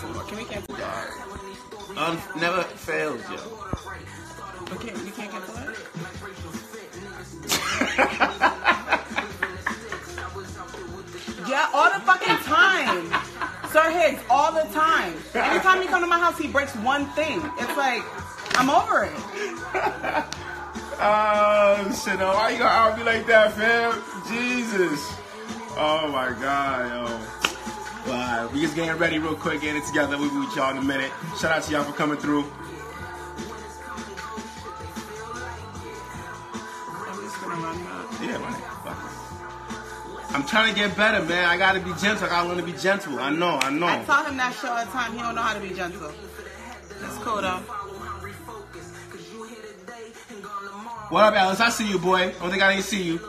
Can we cancel that? Never fails, yo. Okay, we can't cancel that? Yeah, all the fucking time. Sir Higgs, all the time. Anytime he come to my house, he breaks one thing. It's like, I'm over it. Oh, shit, no. Why you gonna out me like that, fam? Jesus. Oh, my God, yo. Well, we just getting ready real quick, getting it together. We'll be with y'all in a minute. Shout out to y'all for coming through. I'm just gonna run out. Yeah, run it. Fuck it. I'm trying to get better, man. I gotta be gentle. I gotta learn to be gentle. I know. I taught him that shit all the time. He don't know how to be gentle. It's cool, though. What up, Alice? I see you, boy. I don't think I didn't see you.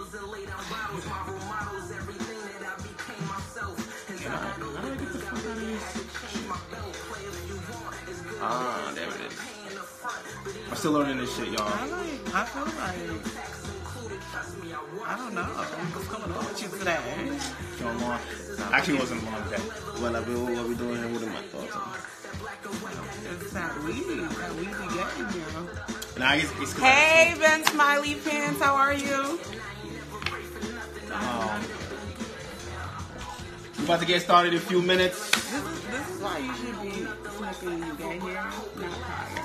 Ah, there it is. I'm still learning this shit, y'all. I feel like, I don't know. What's going on with you today? Going on. Actually, it wasn't a long day. What we doing here? What are my thoughts on? It's that weed we getting here. Nah, it's hey, Ben Smiley Pants, how are you? We're about to get started in a few minutes. This is why you should be smoking when you get here, not tired.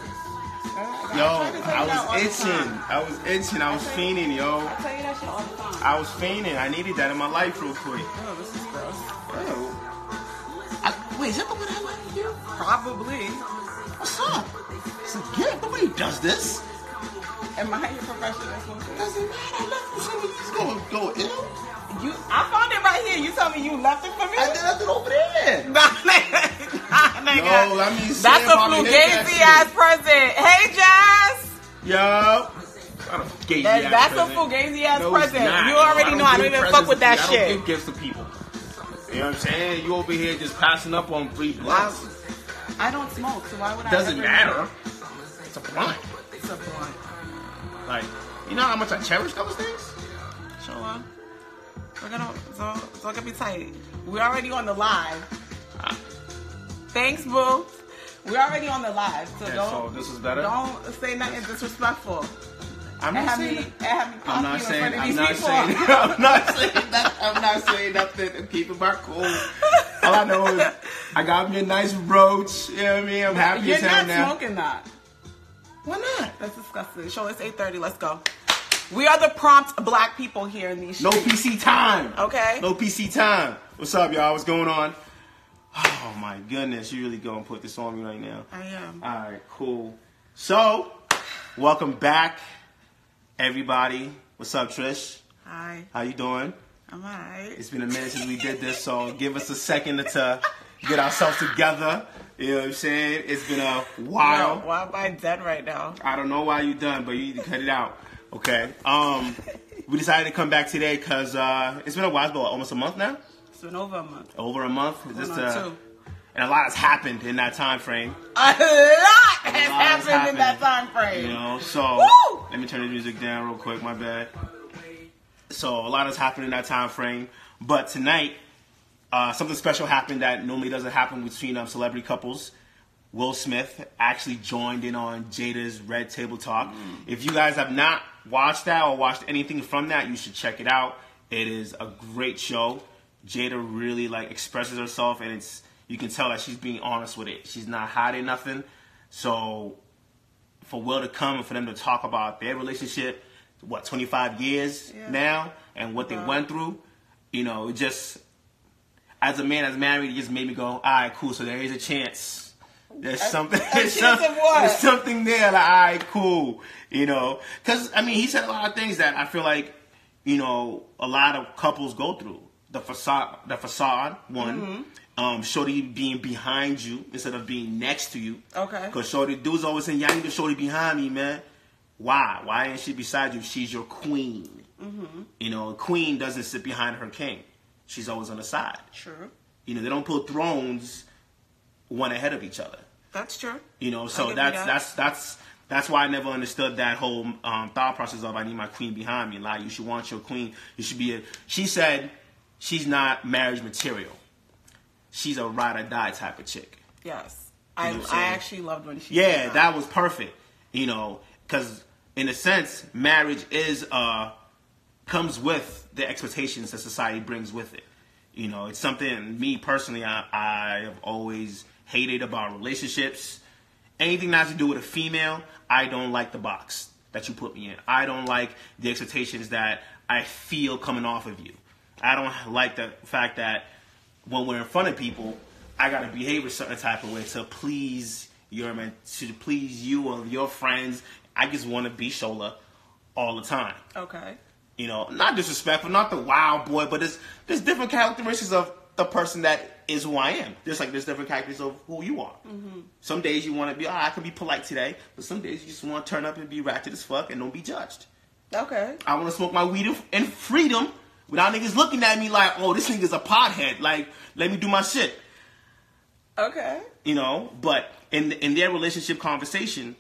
Yo, I was itching. I was fiending, yo. I tell you that shit all the time. I was fiending. I needed that in my life real quick. Oh, this is gross. Oh. Wait, is that the one I like with you? Probably. What's up? It's a gift. Nobody does this. Am I your professional smoker? Doesn't matter. I left it. Somebody's go ill. I found it right here. You tell me you left it for me? I left it over there. Nigga. Yo, let me see. That's a fugazi ass present. Hey, Jazz. Yo. That's a fugazi ass present. You already know I don't even fuck with that shit. I don't give gifts to people. You know what I'm saying? You over here just passing up on free blunts. I don't smoke, so why would I? Doesn't matter. It's a blunt. It's a blunt. Like, you know how much I cherish those things? Shola. We're gonna, it's all gonna be tight. We're already on the live. Thanks, boo. We're already on the live, so so this is better. Don't say nothing disrespectful. I'm not saying saying nothing. I'm keeping my cool. All I know is I got me a nice roach. You know what I mean? I'm happy as hell now. You're not smoking that. Why not? That's disgusting. Shola, it's 8:30. Let's go. We are the prompt black people here in these streets. No PC time. Okay. No PC time. What's up, y'all? What's going on? Oh, my goodness. You really going to put this on me right now? I am. All right, cool. So, welcome back, everybody. What's up, Trish? Hi. How you doing? I'm all right. It's been a minute since we did this, so give us a second to get ourselves together. You know what I'm saying? It's been a while. Yo, why am I dead right now? I don't know why you done, but you need to cut it out. Okay. We decided to come back today because it's been a while. It's been almost a month now. It's been over a month. Over a month. Two. And a lot has happened in that time frame. A lot has happened in that time frame. You know. So woo! Let me turn the music down real quick. My bad. So a lot has happened in that time frame. But tonight, something special happened that normally doesn't happen between celebrity couples. Will Smith actually joined in on Jada's Red Table Talk. If you guys have not watched that or watched anything from that, you should check it out. It is a great show. Jada really expresses herself, and you can tell that she's being honest with it. She's not hiding nothing. So for Will to come and for them to talk about their relationship, 25 years now, and what they went through, it just, as a man that's married, it just made me go, all right, cool. So there is a chance. There's something. There's something there. Like, all right, cool. Because he said a lot of things that I feel like, a lot of couples go through. The facade one. Shorty being behind you instead of being next to you. Okay. Because Shorty dudes always saying, "Yeah, I need the Shorty behind me, man." Why? Why ain't she beside you? She's your queen. A queen doesn't sit behind her king. She's always on the side. True. They don't put thrones one ahead of each other. That's true. So that's why I never understood that whole thought process of I need my queen behind me. Like, you should want your queen. You should be she said she's not marriage material. She's a ride or die type of chick. Yes. You know I actually loved when she Yeah, said that was perfect. You know, because in a sense, marriage is comes with the expectations that society brings with it. You know, it's something, me personally, I have always hated about relationships. Anything that has to do with a female, I don't like the box that you put me in. I don't like the expectations that I feel coming off of you. I don't like the fact that when we're in front of people, I got to behave a certain type of way to please to please you or your friends. I just want to be Shola all the time. Okay. You know, not disrespectful, not the wild boy, but there's different characteristics of the person that is who I am. Just like there's different characteristics of who you are. Mm-hmm. Some days you want to be, I can be polite today, but some days you just want to turn up and be ratchet as fuck and don't be judged. Okay. I want to smoke my weed in freedom without niggas looking at me like, oh, this nigga's a pothead. Like, let me do my shit. Okay. You know, but in their relationship conversation,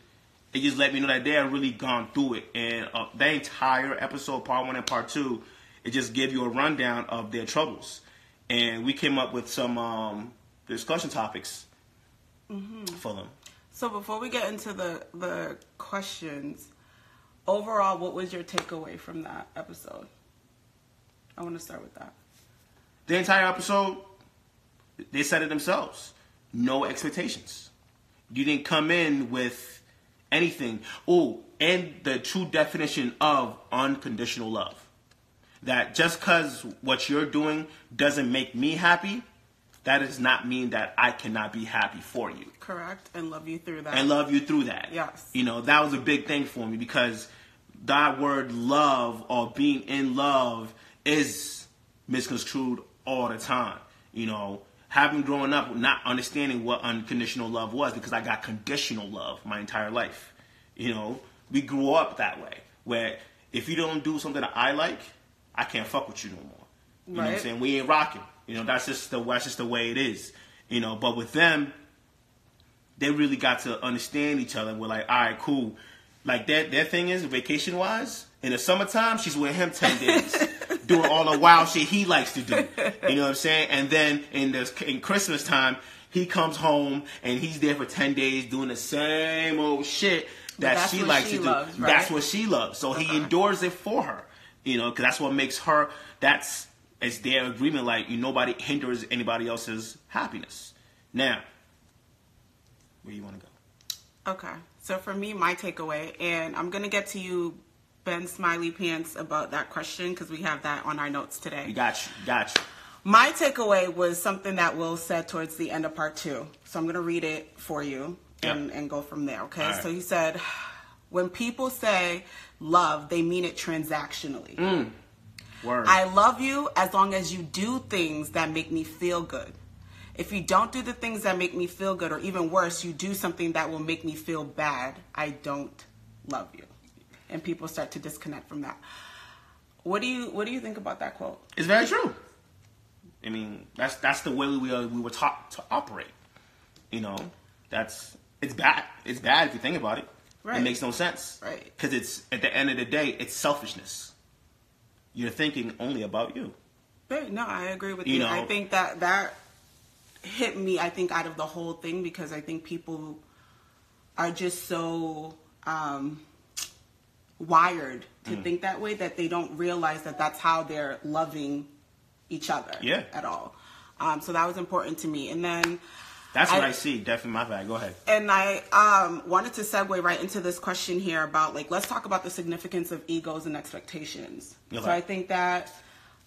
it just let me know that they have really gone through it. And that entire episode, part 1 and part 2, it just gave you a rundown of their troubles. And we came up with some discussion topics for them. So before we get into the questions, overall, what was your takeaway from that episode? I want to start with that. The entire episode, they said it themselves. No expectations. You didn't come in with anything. Oh, and the true definition of unconditional love. That just because what you're doing doesn't make me happy, that does not mean that I cannot be happy for you. Correct. And love you through that. And love you through that. Yes. You know, that was a big thing for me because that word love or being in love is misconstrued all the time. You know, having grown up not understanding what unconditional love was because I got conditional love my entire life. You know, we grew up that way where if you don't do something that I like, I can't fuck with you no more. You know what I'm saying? We ain't rocking. You know, that's just the way it is. You know, but with them, they really got to understand each other and we're like, all right, cool. Like their thing is, vacation wise, in the summertime, she's with him 10 days. Doing all the wild shit he likes to do. You know what I'm saying? And then in Christmas time, he comes home and he's there for 10 days doing the same old shit that she likes to do. Right? That's what she loves. So he endures it for her. You know, because that's what makes her, it's their agreement, like, nobody hinders anybody else's happiness. Now, where you want to go? Okay. So for me, my takeaway, and I'm going to get to you, Ben Smiley Pants, about that question, because we have that on our notes today. You got you. My takeaway was something that Will said towards the end of part 2. So I'm going to read it for you and go from there, okay? Right. So he said, when people say love, they mean it transactionally. Word. I love you as long as you do things that make me feel good. If you don't do the things that make me feel good, or even worse, you do something that will make me feel bad, I don't love you. And people start to disconnect from that. What do you think about that quote? It's very true. I mean, that's the way we were taught to operate. You know, it's bad. It's bad if you think about it. Right. It makes no sense. Right. Because it's, at the end of the day, it's selfishness. You're thinking only about you. Right. No, I agree with you. I think that hit me, I think, out of the whole thing, because I think people are just so wired to think that way that they don't realize that that's how they're loving each other at all. So that was important to me. And then that's what I see. Definitely my bad. Go ahead. And I wanted to segue right into this question here about, like, let's talk about the significance of egos and expectations. Okay. So I think that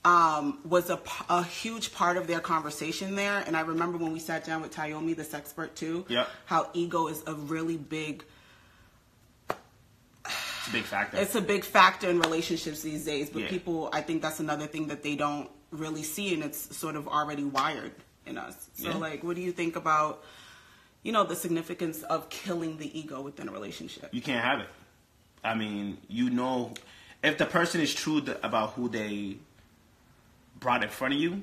was a huge part of their conversation there. And I remember when we sat down with Tayomi, this expert too, how ego is a really big... It's a big factor. It's a big factor in relationships these days. But people, I think that's another thing that they don't really see, and it's sort of already wired in us. So, like, what do you think about, the significance of killing the ego within a relationship? You can't have it. I mean, if the person is true about who they brought in front of you,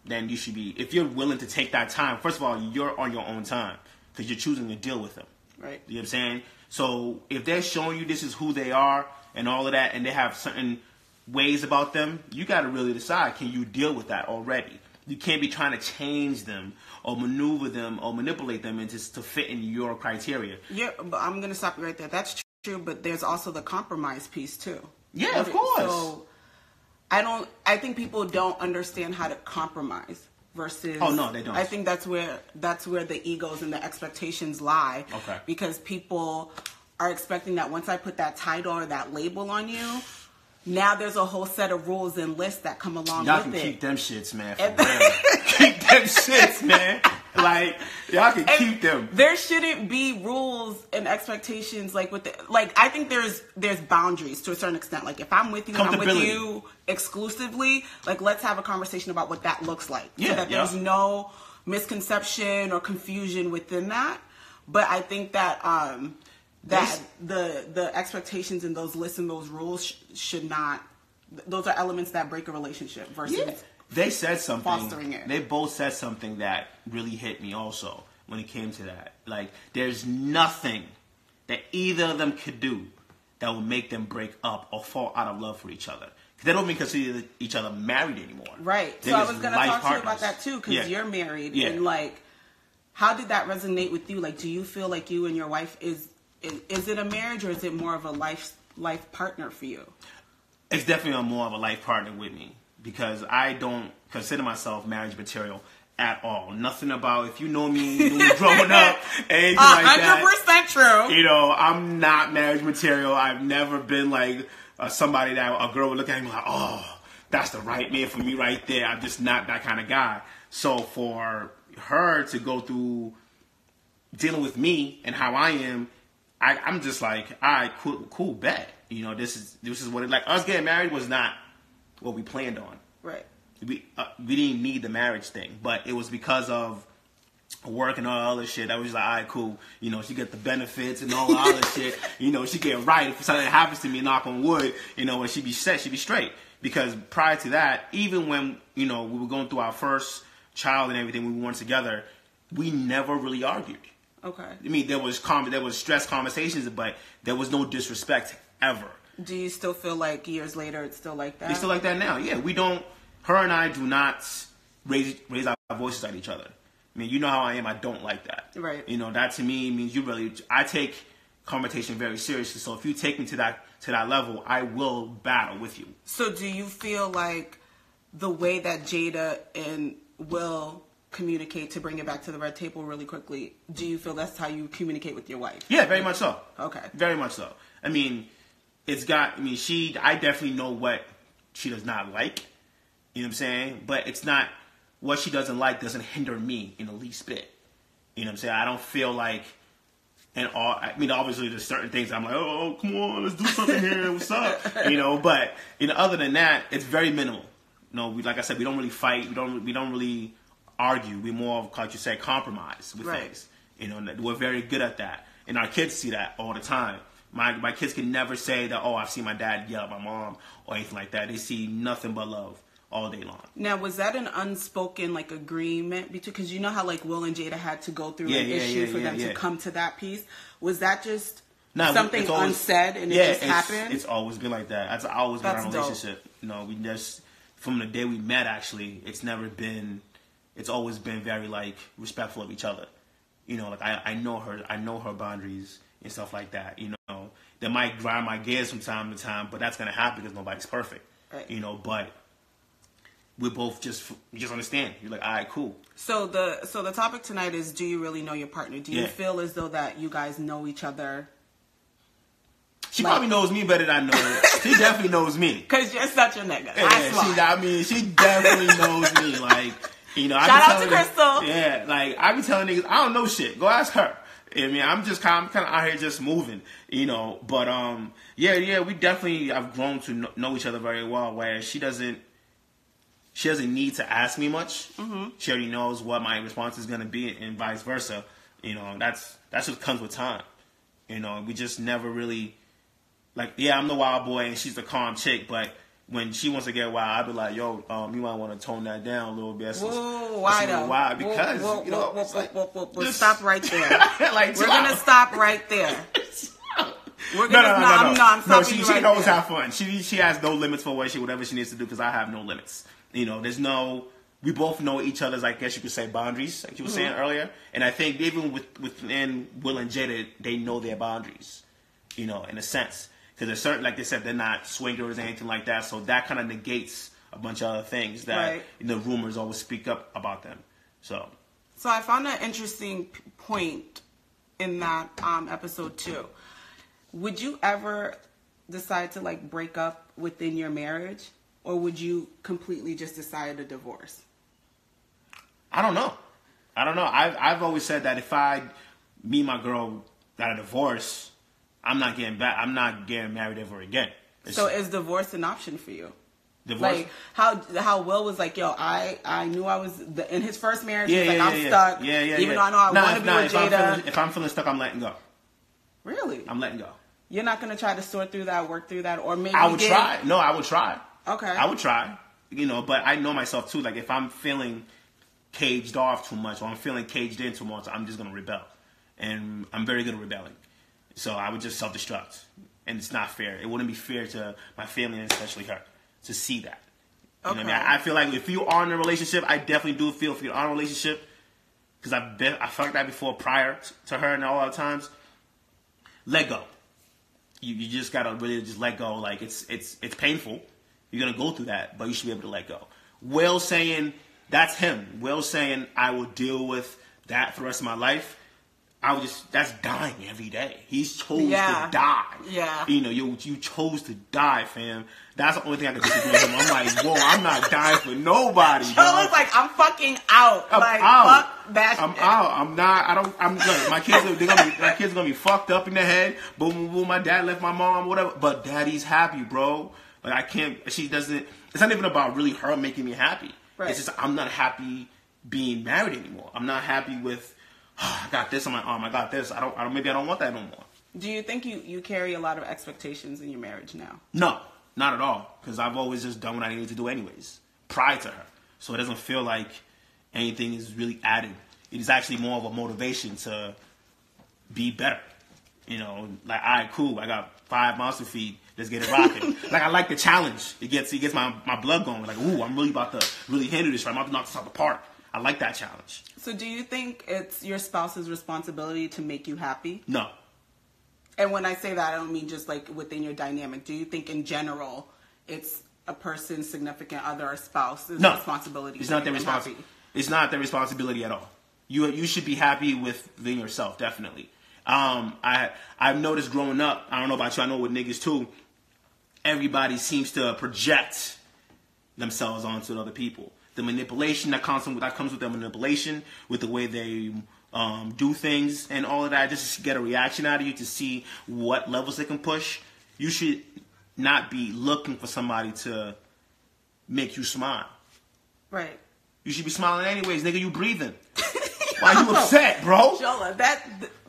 then you should be, if you're willing to take that time, first of all, you're on your own time because you're choosing to deal with them. Right. You know what I'm saying? So if they're showing you this is who they are and all of that, and they have certain ways about them, you got to really decide, can you deal with that already? You can't be trying to change them or maneuver them or manipulate them into to fit in your criteria. Yeah, but I'm going to stop you right there. That's true, but there's also the compromise piece too. Yeah, of course. So I think people don't understand how to compromise versus. Oh no, they don't. I think that's where the egos and the expectations lie. Okay. Because people are expecting that once I put that title or that label on you, now there's a whole set of rules and lists that come along y'all with it. Y'all can keep them shits, man. For real. Keep them shits, man. Like, y'all can keep them. There shouldn't be rules and expectations like I think there's boundaries to a certain extent. Like if I'm with you and I'm with you exclusively, like let's have a conversation about what that looks like. Yeah, so that there's no misconception or confusion within that. But I think that that the expectations and those lists and those rules should not. Those are elements that break a relationship versus. Yeah. They said something. Fostering it. They both said something that really hit me also when it came to that. Like, there's nothing that either of them could do that would make them break up or fall out of love for each other. Because they don't even consider each other married anymore. Right. So I was going to talk to you about that too, because you're married. Yeah. And like, how did that resonate with you? Like, do you feel like you and your wife is it a marriage or is it more of a life partner for you? It's definitely more of a life partner with me. Because I don't consider myself marriage material at all. Nothing about, if you know me growing up, anything like that. 100% true. You know, I'm not marriage material. I've never been like somebody that a girl would look at me like, oh, that's the right man for me right there. I'm just not that kind of guy. So for her to go through dealing with me and how I am, I'm just like, all right, cool, bet. You know, this is what it like. Us getting married was not what we planned on. Right. We didn't need the marriage thing, but it was because of work and all that other shit. I was like, all right, cool. You know, she get the benefits and all the other shit. You know, she get right. If something happens to me, knock on wood, you know, when she be set, she be straight. Because prior to that, even when, you know, we were going through our first child and everything, we weren't together, we never really argued. Okay. I mean, there was stress conversations, but there was no disrespect ever. Do you still feel like years later it's still like that? It's still like that now. Yeah, we don't. Her and I do not raise our voices at each other. I mean, you know how I am. I don't like that. Right. You know, that to me means I take conversation very seriously. So if you take me to that level, I will battle with you. So do you feel like the way that Jada and Will communicate, to bring it back to the red table really quickly, do you feel that's how you communicate with your wife? Yeah, very much so. Okay. Very much so. I mean, I definitely know what she does not like. You know what I'm saying? But it's not, what she doesn't like doesn't hinder me in the least bit. You know what I'm saying? I don't feel like, obviously there's certain things I'm like, oh, come on, let's do something here. What's up? You know, but, you know, other than that, it's very minimal. You know, like I said, we don't really fight. We don't really argue. We're more of, like you said, compromise with things. You know, and we're very good at that. And our kids see that all the time. My kids can never say that, oh, I've seen my dad yell at my mom or anything like that. They see nothing but love all day long. Now, was that an unspoken like agreement between? Because you know how like Will and Jada had to go through an issue for them to come to that piece. Was that just something unsaid and it just happened? It's always been like that. That's always been our relationship. Dope. You know, we just from the day we met. Actually, it's always been very like respectful of each other. You know, like I know her boundaries and stuff like that. You know, they might grind my gears from time to time, but that's gonna happen because nobody's perfect. Right. You know, but we both just understand. You're like, all right, cool. So the topic tonight is, do you really know your partner? Do you feel as though that you guys know each other? She probably knows me better than I know her. She definitely knows me. Because you're such a nigga. She definitely knows me. Like, you know, shout out to Crystal. Yeah, like I be telling niggas, I don't know shit. Go ask her. I mean, I'm kind of out here just moving, you know. But we definitely have grown to know each other very well. Where she doesn't need to ask me much. Mm-hmm. She already knows what my response is going to be, and vice versa. You know, that's just comes with time. You know, we just never really like. Yeah, I'm the wild boy, and she's the calm chick. But when she wants to get wild, I'll be like, yo, you might want to tone that down a little bit. Whoa, why though? Why? Because we'll stop right there. Like, we're gonna stop right there. No, she can always have fun. She has no limits for whatever she needs to do because I have no limits. You know, we both know each other's, I guess you could say, boundaries, like you were saying earlier. And I think even within Will and Jada, they know their boundaries, in a sense. Because they're certain, like they said, they're not swingers or anything like that. So that kind of negates a bunch of other things that the rumors always speak up about them. So I found an interesting point in that episode too. Would you ever decide to like break up within your marriage, or would you completely just decide to divorce? I don't know. I've always said that if me and my girl got a divorce, I'm not getting married ever again. So is divorce an option for you? Divorce? Like how Will was like, yo, I knew I was in his first marriage. He's like, I'm stuck. Even though I know I want to be with Jada. If I'm feeling stuck, I'm letting go. Really? I'm letting go. You're not gonna try to sort through that, work through that, or maybe I would try. No, I would try. Okay. I would try. But I know myself too. Like if I'm feeling caged off too much, or I'm feeling caged in too much, I'm just gonna rebel, and I'm very good at rebelling. So I would just self-destruct, and it's not fair. It wouldn't be fair to my family, and especially her, to see that. You know what I mean? I feel like if you are in a relationship, I definitely do feel if you're in a relationship, because I felt like that before prior to her and all other times. Let go. You just gotta really just let go. Like it's painful. You're gonna go through that, but you should be able to let go. Will saying that's him. Will saying I will deal with that for the rest of my life. That's dying every day. He's chose to die. Yeah. You chose to die, fam. That's the only thing I can disagree with him. I'm like, whoa, I'm not dying for nobody. Shola's like, I'm fucking out. I'm out. Fuck that I'm shit. out. I'm not. Look, my kids are gonna be fucked up in the head. Boom, boom, boom. My dad left my mom, whatever. But daddy's happy, bro. Like I can't. She doesn't. It's not even about really her making me happy. Right. It's just I'm not happy being married anymore. I'm not happy with. I got this on my arm. I got this. Maybe I don't want that no more. Do you think you carry a lot of expectations in your marriage now? No, not at all. Because I've always just done what I needed to do anyways, prior to her. So it doesn't feel like anything is really added. It is actually more of a motivation to be better. Like, all right, cool. I got 5 months to feed. Let's get it rocking. Like, I like the challenge. It gets my blood going. Like, ooh, I'm really about to really handle this. Right? I'm about to knock this out the park. I like that challenge. So do you think it's your spouse's responsibility to make you happy? No. And when I say that, I don't mean just like within your dynamic. Do you think in general it's a person's significant other or spouse's responsibility? It's not their responsibility. It's not their responsibility at all. You should be happy within yourself, definitely. I've noticed growing up, I don't know about you, I know with niggas too, everybody seems to project themselves onto other people. The manipulation that comes with the manipulation, with the way they do things and all of that, just to get a reaction out of you to see what levels they can push. You should not be looking for somebody to make you smile. Right. You should be smiling anyways, nigga. You breathing. Why you upset, bro? Shola,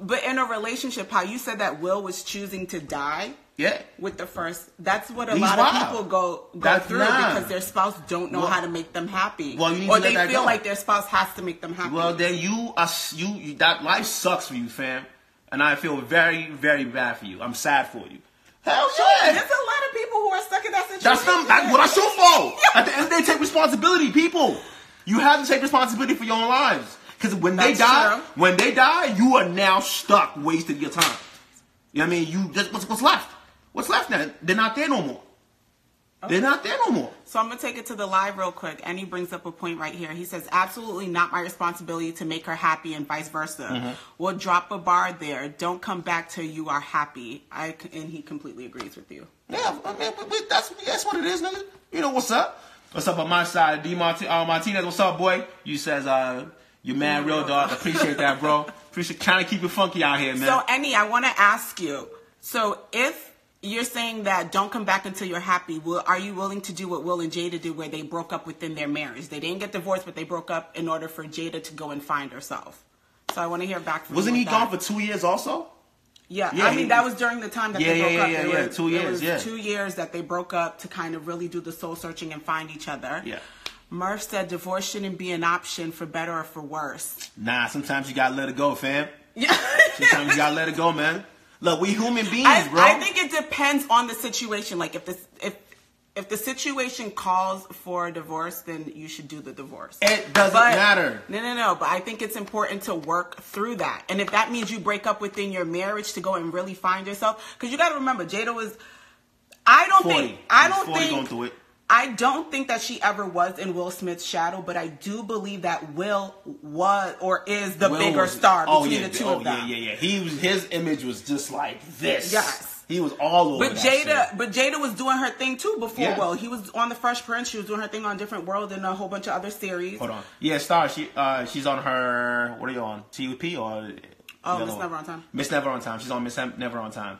but in a relationship, how you said that Will was choosing to die. Yeah. With the first, that's what a lot of people go through because their spouse don't know how to make them happy. Well, you need or to let they that feel go. like their spouse has to make them happy. Well, then that life sucks for you, fam. And I feel very, very bad for you. I'm sad for you. Hell yeah. There's a lot of people who are stuck in that situation. That's what I shoot for. At the end of the day, take responsibility, people. You have to take responsibility for your own lives. Because when they die, you are now stuck, wasting your time. You know what I mean? What's left? What's left now? They're not there no more. Okay. They're not there no more. So I'm going to take it to the live real quick. And he brings up a point right here. He says, absolutely not my responsibility to make her happy and vice versa. Mm-hmm. We'll drop a bar there. Don't come back till you are happy. And he completely agrees with you. Yeah, I mean, that's what it is, nigga. You know what's up. What's up on my side? Martinez, what's up, boy? You says, you're mad real, dog. Appreciate that, bro. Appreciate trying to keep it funky out here, man. So, Annie, I want to ask you. So, if you're saying that don't come back until you're happy, are you willing to do what Will and Jada did where they broke up within their marriage? They didn't get divorced, but they broke up in order for Jada to go and find herself. So, I want to hear back from you. Wasn't he gone for 2 years also? Yeah, I mean, that was during the time that they broke up. Yeah, 2 years, It was 2 years that they broke up to kind of really do the soul searching and find each other. Yeah. Murph said divorce shouldn't be an option for better or for worse. Nah, sometimes you gotta let it go, fam. Yeah. Sometimes you gotta let it go, man. Look, we human beings, bro. I think it depends on the situation. Like if if the situation calls for a divorce, then you should do the divorce. It doesn't matter. No. But I think it's important to work through that. And if that means you break up within your marriage to go and really find yourself, because you got to remember, Jada was. I don't think that she ever was in Will Smith's shadow, but I do believe that Will was or is the bigger star between the two of them. Yeah. His image was just like this. Yes. He was all over but Jada was doing her thing too before Will. He was on The Fresh Prince. She was doing her thing on Different World and a whole bunch of other series. Hold on. Yeah, Star. She's on her. What are you on? TUP or? Miss Never on Time. Miss Never on Time. She's on Miss Never on Time.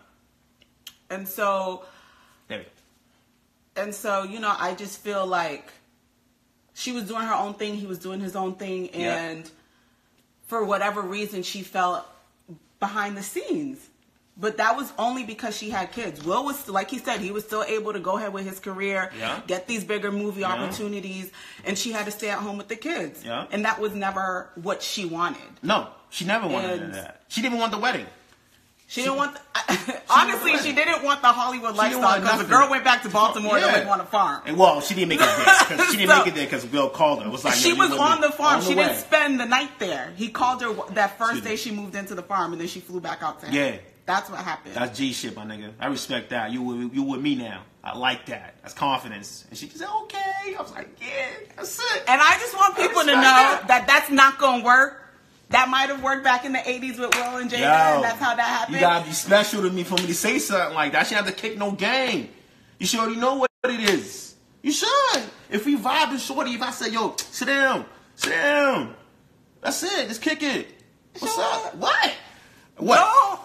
And so. There we go. And so, I just feel like she was doing her own thing. He was doing his own thing. And for whatever reason, she fell behind the scenes. But that was only because she had kids. Will was, like he said, he was still able to go ahead with his career, get these bigger movie opportunities, and she had to stay at home with the kids. Yeah. And that was never what she wanted. No, she never wanted that. She didn't want the wedding. She didn't want... honestly, she didn't want the Hollywood lifestyle because the girl went back to Baltimore to live on a farm. And well, she didn't make it there. She didn't make it there because Will called her. It was like, she was on the farm. She didn't spend the night there. He called her that first day she moved into the farm, and then she flew back out to him. Yeah. That's what happened. That's G shit, my nigga. I respect that. You with me now. I like that. That's confidence. And she said, okay. I was like, yeah, that's it. And I just want people to know that that's not going to work. That might have worked back in the 80s with Will and Jada, and that's how that happened. You gotta be special to me for me to say something like that. I shouldn't have to kick no game. You should already know what it is. You should. If we vibe and shorty, if I say, yo, sit down. That's it. Just kick it. What's up? What? No.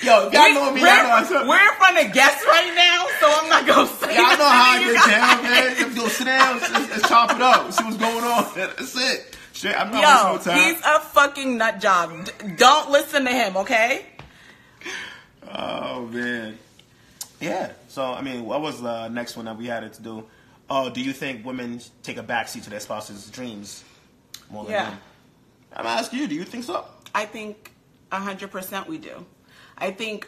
Yo, y'all know me. We're in front of guests right now, so I'm not gonna say. Y'all know how I get down, man. Yo, sit down. Let's chop it up. See what's going on. That's it. Shit, I'm not wasting no time. He's a fucking nut job. Don't listen to him, okay? Oh man. Yeah. So I mean, what was the next one that we had to do? Oh, do you think women take a backseat to their spouse's dreams more than men? I'm asking you. Do you think so? I think 100% we do. I think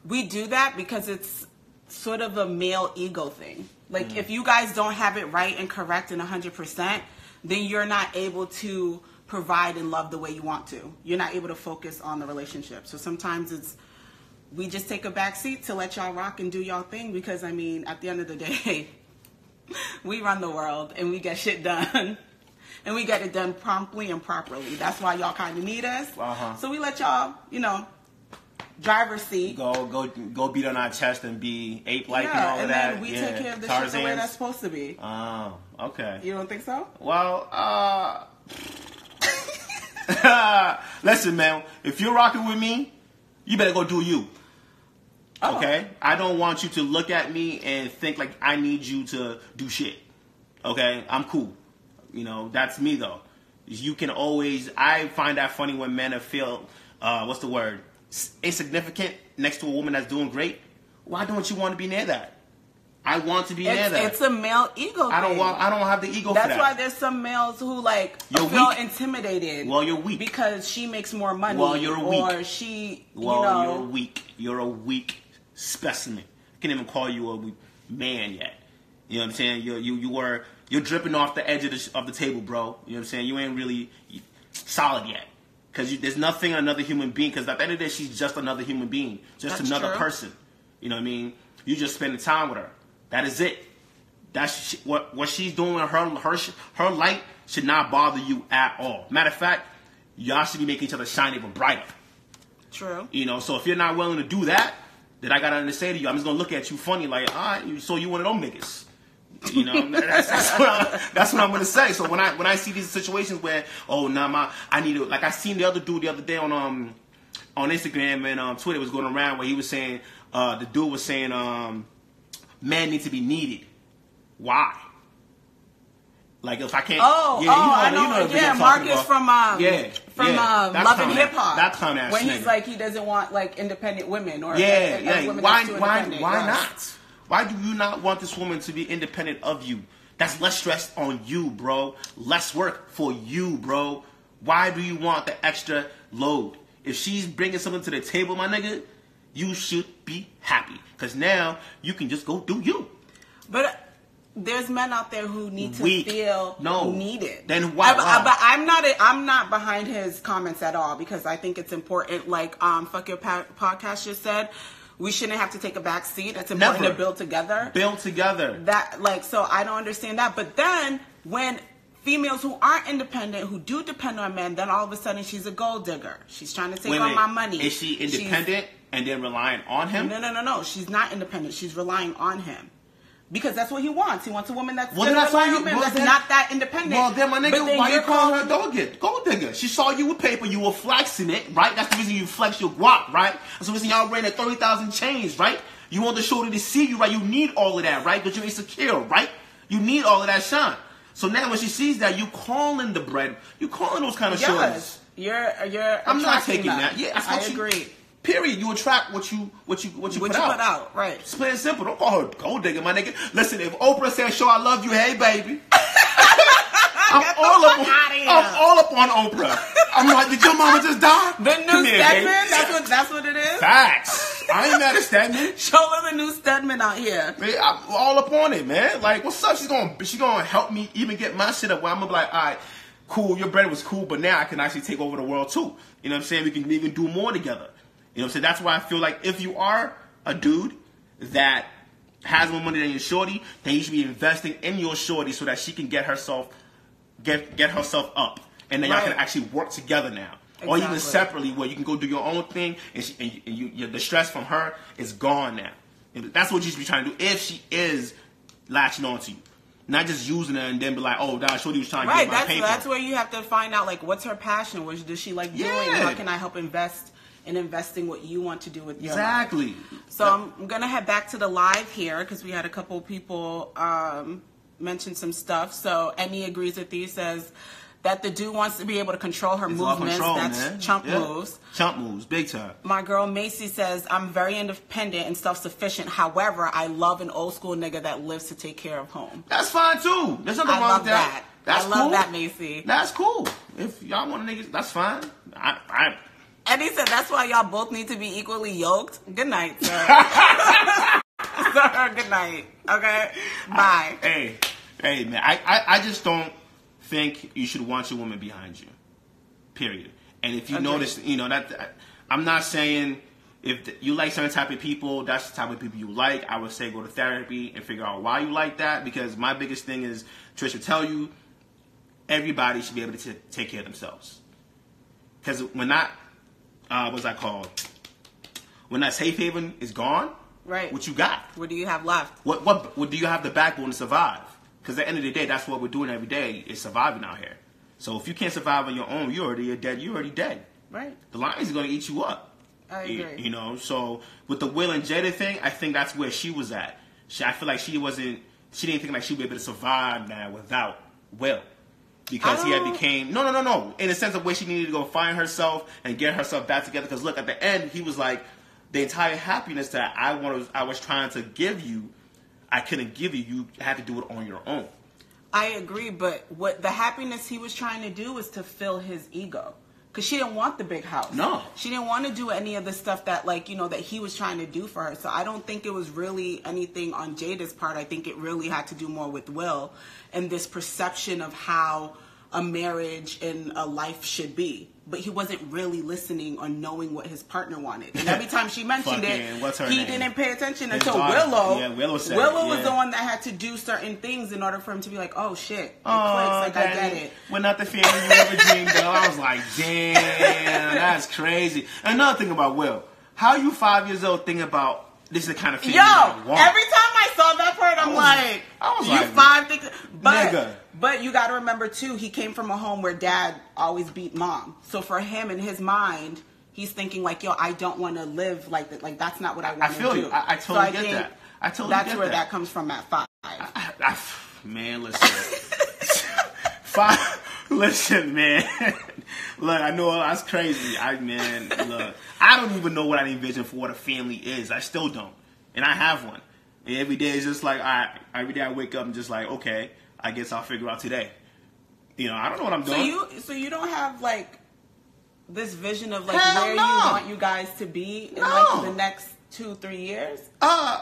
we do that because it's sort of a male ego thing. Like if you guys don't have it right and correct and 100%, then you're not able to provide and love the way you want to. You're not able to focus on the relationship. So sometimes we just take a back seat to let y'all rock and do y'all thing because, I mean, at the end of the day, we run the world and we get shit done. And we get it done promptly and properly. That's why y'all kind of need us. So we let y'all, driver's seat. Go beat on our chest and be ape-like and all of that. And then we take care of the shit the way that's supposed to be. Oh, okay. You don't think so? Well, listen, man. If you're rocking with me, you better go do you. Okay? I don't want you to look at me and think like I need you to do shit. Okay? I'm cool. That's me, though. You can always... I find that funny when men feel... what's the word? Insignificant next to a woman that's doing great. Why don't you want to be near that? I want to be near that. It's a male ego thing. I don't have the ego for that. That's why there's some males who feel intimidated. Well, you're weak. Because she makes more money. Well, you're weak. Or she, you're weak. You're a weak specimen. I can't even call you a man yet. You know what I'm saying? You're dripping off the edge of the table, bro. You know what I'm saying? You ain't really solid yet. Because there's nothing another human being. Because at the end of the day, she's just another human being. Just another person. You know what I mean? You just spending time with her. That is it. That's what she's doing. Her light should not bother you at all. Matter of fact, y'all should be making each other shine even brighter. True. So if you're not willing to do that, then I got nothing to say to you. I'm just going to look at you funny like, all right, so you one of them niggas. That's what I'm going to say. So when I see these situations where, I need to, like I seen the other dude the other day on Instagram and Twitter was going around where he was saying, the dude was saying, men need to be needed. Why? Like if I can't. Marcus from Love and Hip Hop. That clown ass. When he's like he doesn't want like independent women or women why not? Why do you not want this woman to be independent of you? That's less stress on you, bro. Less work for you, bro. Why do you want the extra load? If she's bringing something to the table, my nigga, You should be happy because now you can just go do you. But there's men out there who need to feel needed. Then why? But I'm not behind his comments at all because I think it's important. Like Fuck Your Podcast just said, we shouldn't have to take a back seat. It's important to build together. Build together. So I don't understand that. But then when females who aren't independent, who do depend on men, then all of a sudden she's a gold digger. She's trying to take all my money. Is she independent and then relying on him? No. She's not independent. She's relying on him. Because that's what he wants. He wants a woman that's not that independent. Well, then, my nigga, why you calling her gold digger? She saw you with paper. You were flexing it, right? That's the reason you flex your guap, right? That's the reason y'all ran at 30,000 chains, right? You want the shorty to see you, right? You need all of that, right? Because you're insecure, right? You need all of that shine. So now when she sees that, you calling the bread. You calling those kind of shorties. You're I'm not taking that. Yeah, I agree. Period. You attract what you put out. Right. It's plain and simple. Don't call her gold digger, my nigga. Listen, if Oprah says, "Show I love you," hey baby, I'm all up on Oprah. I'm like, did your mama just die? The new Stedman. That's what it is. Facts. I ain't mad at Stedman. Shola the new Stedman out here. Man, I'm all up on it, man. Like, what's up? She's gonna help me even get my shit up. Where I'm gonna be like, all right, cool. Your bread was cool, but now I can actually take over the world too. You know what I'm saying? We can even do more together. You know what I'm saying? That's why I feel like if you are a dude that has more money than your shorty, then you should be investing in your shorty so that she can get herself up, and then y'all can actually work together now, or even separately where you can go do your own thing, and the stress from her is gone now. And that's what you should be trying to do if she is latching on to you, not just using her and then be like, oh, that shorty was trying to get my paper. That's where you have to find out like what's her passion, what does she like doing, how can I help invest in investing what you want to do with your life. So I'm gonna head back to the live here because we had a couple people mention some stuff. So Emmy agrees with you, says that the dude wants to be able to control her movements. That's chump moves. Chump moves, big time. My girl Macy says, I'm very independent and self-sufficient. However, I love an old school nigga that lives to take care of home. That's fine too. There's nothing wrong with that. I love that, Macy. That's cool. If y'all want a nigga, that's fine. And he said that's why y'all both need to be equally yoked. Good night, sir. Sir, good night. Okay? Bye. Hey, man. I just don't think you should want your woman behind you. Period. And if you notice, that I'm not saying if you like certain type of people, that's the type of people you like. I would say go to therapy and figure out why you like that. Because my biggest thing is, Trisha, tell you, everybody should be able to take care of themselves. Because when that, what's that called? When that safe haven is gone, right? What you got? What do you have left? What do you have the backbone to survive? Because at the end of the day, that's what we're doing every day is surviving out here. So if you can't survive on your own, you're already dead. Right. The lions are going to eat you up. I agree. So with the Will and Jada thing, I think that's where she was at. I feel like she didn't think like she'd be able to survive now without Will. Because he had became no in the sense of where she needed to go find herself and get herself back together. Because look, at the end he was like, the entire happiness that I was trying to give you, I couldn't give you. You had to do it on your own. I agree, but what the happiness he was trying to do was to fill his ego. Because she didn't want the big house. No. She didn't want to do any of the stuff that, that he was trying to do for her. So I don't think it was really anything on Jada's part. I think it really had to do more with Will and this perception of how a marriage and a life should be. But he wasn't really listening or knowing what his partner wanted. And every time she mentioned he didn't pay attention until Willow. Yeah, Willow said Willow was the one that had to do certain things in order for him to be like, oh shit, it clicks, I get it. We're not the family you ever dreamed of. I was like, damn, that's crazy. Another thing about Will, how you 5 years old thinking about this is the kind of family I want? Every time I saw that part, I was like, 5 thinking, but you got to remember too, he came from a home where dad always beat mom. So for him, in his mind, he's thinking like, yo, I don't want to live like that. Like that's not what I want to do. I feel you. I totally get that. I totally get that. That's where that comes from at 5. Man, listen. 5. Listen, man. Look, I know that's crazy. Look, I don't even know what I envision for what a family is. I still don't. And I have one. And every day is just like, every day I wake up and just like, okay, I guess I'll figure out today. I don't know what I'm doing. So you don't have like this vision of like where you want you guys to be in like the next 2-3 years?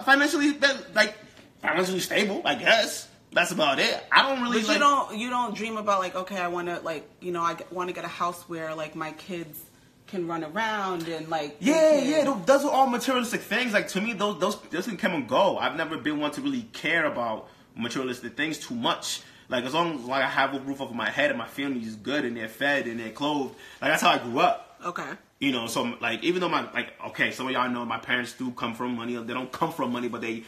Financially stable, I guess. That's about it. I don't really. But you don't dream about like, okay, I want to like, you know, I want to get a house where like my kids can run around and like. Yeah. Those are all materialistic things. Like to me, those can come and go. I've never been one to really care about materialistic things too much. Like as long as like I have a roof over my head and my family is good and they're fed and they're clothed, like that's how I grew up. Okay. You know, so like even though some of y'all know my parents do come from money. They don't come from money, but they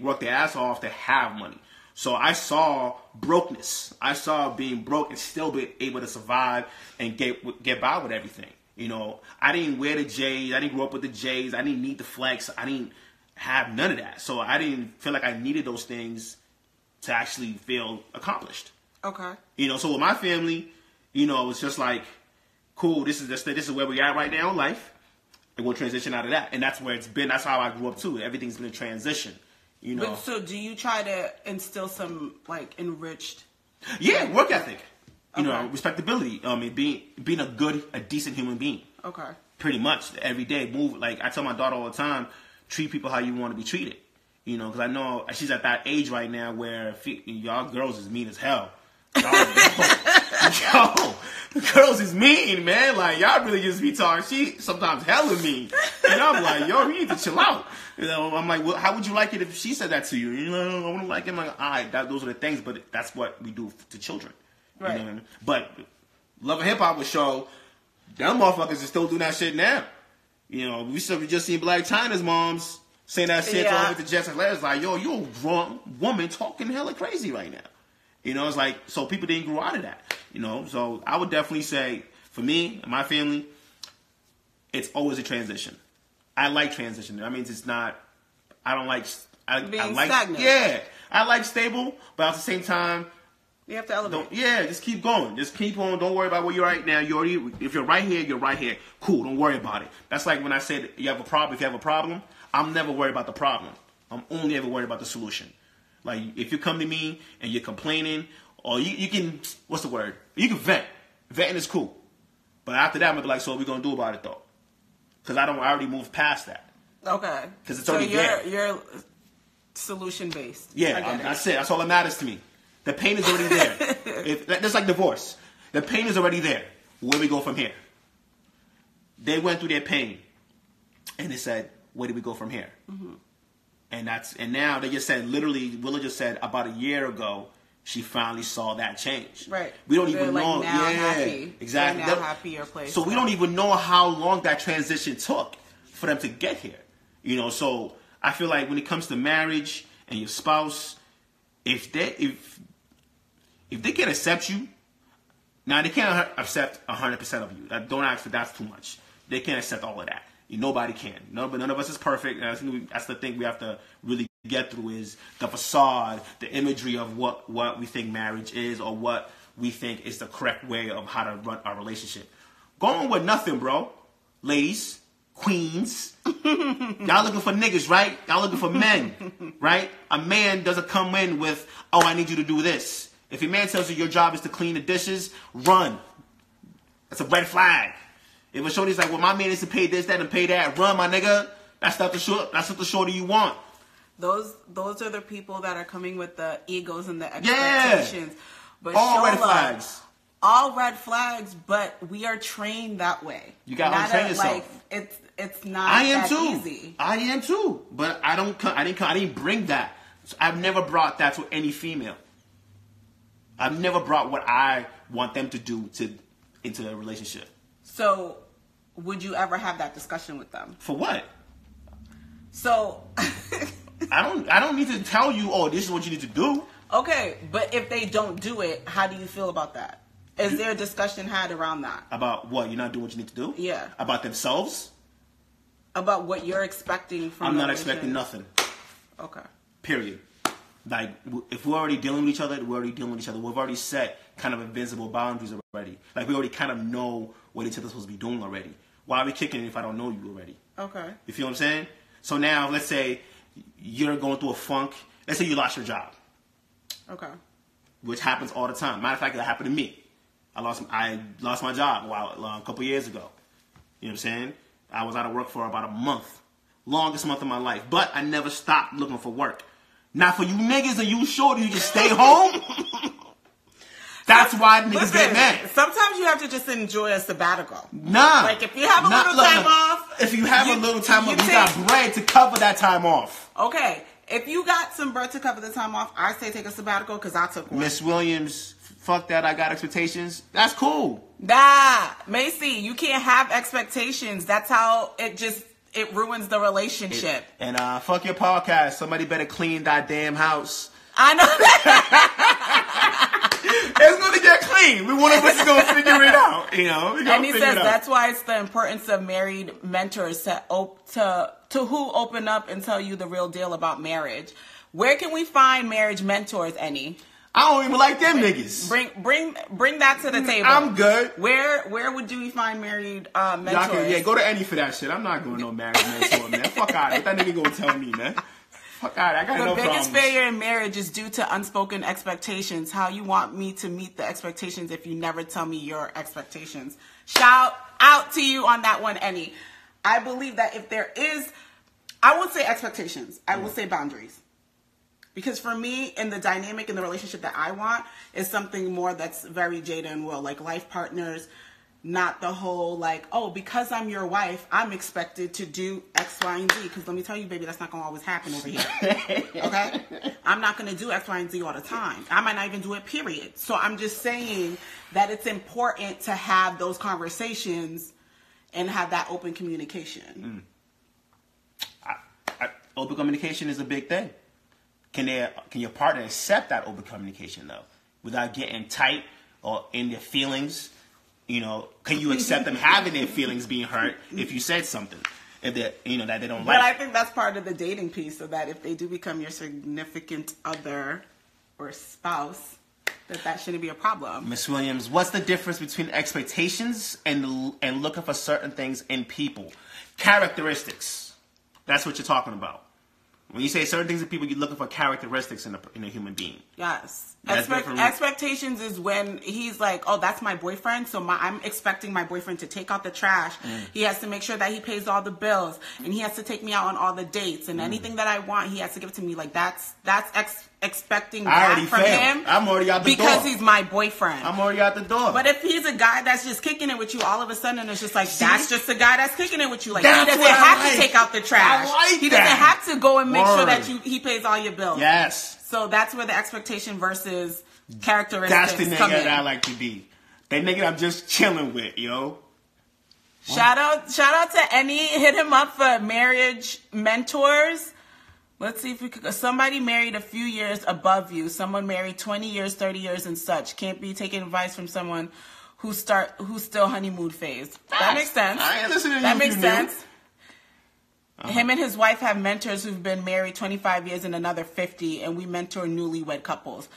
work their ass off to have money. So I saw brokenness. I saw being broke and still be able to survive and get by with everything. You know, I didn't wear the J's. I didn't grow up with the J's. I didn't need the flex. I didn't have none of that. So I didn't feel like I needed those things to actually feel accomplished. Okay. You know, so with my family, you know, it was just like, cool, this is where we are right now in life. And we'll transition out of that. And that's where it's been. That's how I grew up too. Everything's been a transition. You know. But so do you try to instill some like enriched? Yeah, work ethic. You know, respectability. Being a decent human being. Okay. Pretty much every day. Move like I tell my daughter all the time. Treat people how you want to be treated. You know, because I know she's at that age right now where y'all girls is mean as hell. Yo, the girls is mean, man. Like y'all really just be talking. She sometimes hella mean, and I'm like, yo, you need to chill out. You know, I'm like, well, how would you like it if she said that to you? You know, I wouldn't like it. I'm like, all right, those are the things, but that's what we do to children. Right. You know what I mean? But Love and Hip Hop would show them motherfuckers is still doing that shit now. You know, we just seen Black China's moms saying that shit to all the Jets and Letters like, yo, you're a grown woman talking hella crazy right now. You know, it's like, so people didn't grow out of that. You know, so I would definitely say, for me and my family, it's always a transition. I like transition. That means it's not, I don't like, I like stagnant. Yeah, I like stable, but at the same time, you have to elevate. Just keep going. Just keep on. Don't worry about where you're right now. If you're right here, you're right here. Cool. Don't worry about it. That's like when I said you have a problem. If you have a problem, I'm never worried about the problem. I'm only ever worried about the solution. Like if you come to me and you're complaining, or you can, what's the word? You can vent. Venting is cool. But after that, I'm gonna be like, so what we gonna do about it though? Because I already moved past that. Okay. Because it's already there. You're solution based. Yeah, that's it. That's all that matters to me. The pain is already there. Just like divorce. The pain is already there. Where we go from here? They went through their pain. And they said, where do we go from here? Mm-hmm. And now they just said, literally, Willa just said about a year ago, she finally saw that change. Right. We don't even know. Now happy. Exactly. They're now happier place. So we don't even know how long that transition took for them to get here. You know, so I feel like when it comes to marriage and your spouse, if they can accept you, now they can't accept 100% of you. Don't ask for that's too much. They can't accept all of that. Nobody can. None of us is perfect. And that's the thing we have to really get through is the facade, the imagery of what we think marriage is or what we think is the correct way of how to run our relationship. Going with nothing, bro. Ladies, queens. Y'all looking for niggas, right? Y'all looking for men, right? A man doesn't come in with, oh, I need you to do this. If your man tells you your job is to clean the dishes, run. That's a red flag. If a shorty's like, well, my man is to pay this, that, and pay that, run, my nigga. That's not the shorty you want. Those are the people that are coming with the egos and the expectations. Yeah. But all red flags. All red flags, but we are trained that way. You got to train yourself. Like, it's not easy. I am too. But I didn't bring that. So I've never brought that to any female. I've never brought what I want them to do into a relationship. So, would you ever have that discussion with them? For what? So, I don't need to tell you, oh, this is what you need to do. Okay, but if they don't do it, how do you feel about that? Is there a discussion had around that? About what? You're not doing what you need to do? Yeah. About themselves? About what you're expecting from I'm not expecting nothing. Okay. Period. Like, if we're already dealing with each other, we're already dealing with each other. We've already set kind of invisible boundaries already. Like, we already kind of know what each other's supposed to be doing already. Why are we kicking it if I don't know you already? Okay. You feel what I'm saying? So now, let's say you're going through a funk. Let's say you lost your job. Okay. Which happens all the time. Matter of fact, that happened to me. I lost my job a couple years ago. You know what I'm saying? I was out of work for about a month. Longest month of my life. But I never stopped looking for work. Now for you niggas and you shorty who just stay home, that's why niggas get mad. Sometimes you have to just enjoy a sabbatical. Nah. Like if you have a little time off. If you have a little time off, you got bread to cover that time off. Okay. If you got some bread to cover the time off, I say take a sabbatical because I took one. Miss Williams, fuck that, I got expectations. That's cool. Nah, Macy, you can't have expectations. That's how it ruins the relationship. And fuck your podcast. Somebody better clean that damn house. I know that. It's going to get clean. One of us is going to figure it out. You know, and he says that's why it's the importance of married mentors to who open up and tell you the real deal about marriage. Where can we find marriage mentors, Any? I don't even like them niggas. Bring that to the table. I'm good. Where would you find married mentors? Go to Any for that shit. I'm not going no marriage mentor, man. Fuck out. What that nigga gonna tell me, man? Fuck out. I got no problems. The biggest failure in marriage is due to unspoken expectations. How you want me to meet the expectations if you never tell me your expectations? Shout out to you on that one, Any. I believe that if there is, I won't say expectations. I will say boundaries. Because for me, in the dynamic in the relationship that I want is something more that's very Jada and Will, like life partners, not the whole like, oh, because I'm your wife, I'm expected to do X, Y, and Z. Because let me tell you, baby, that's not going to always happen over here. Okay? I'm not going to do X, Y, and Z all the time. I might not even do it, period. So I'm just saying that it's important to have those conversations and have that open communication. Open communication is a big thing. Can your partner accept that open communication though, without getting tight or in their feelings? You know, can you accept them having their feelings being hurt if you said something that they don't like? But I think that's part of the dating piece, so that if they do become your significant other or spouse, that shouldn't be a problem. Miss Williams, what's the difference between expectations and looking for certain things in people? Characteristics. That's what you're talking about. When you say certain things in people, you're looking for characteristics in a human being. Yes. Expectations is when he's like, oh, that's my boyfriend, so I'm expecting my boyfriend to take out the trash. He has to make sure that he pays all the bills, and he has to take me out on all the dates, and anything that I want, he has to give it to me. Like, that's expecting that from him. I'm already out the door. Because he's my boyfriend. I'm already out the door. But if he's a guy that's just kicking it with you, all of a sudden it's just like, that's just a guy that's kicking it with you. Like, he doesn't have to take out the trash. He doesn't have to go and make sure that he pays all your bills. Yes. So that's where the expectation versus characteristics come in. That's the nigga that I like to be. That nigga I'm just chilling with, yo. Shout out to Any. Hit him up for marriage mentors. Let's see if we could. Somebody married a few years above you. Someone married 20 years, 30 years, and such. Can't be taking advice from someone who's still honeymoon phase. That makes sense. I ain't listening to you. That makes sense. Him and his wife have mentors who've been married 25 years and another 50, and we mentor newlywed couples.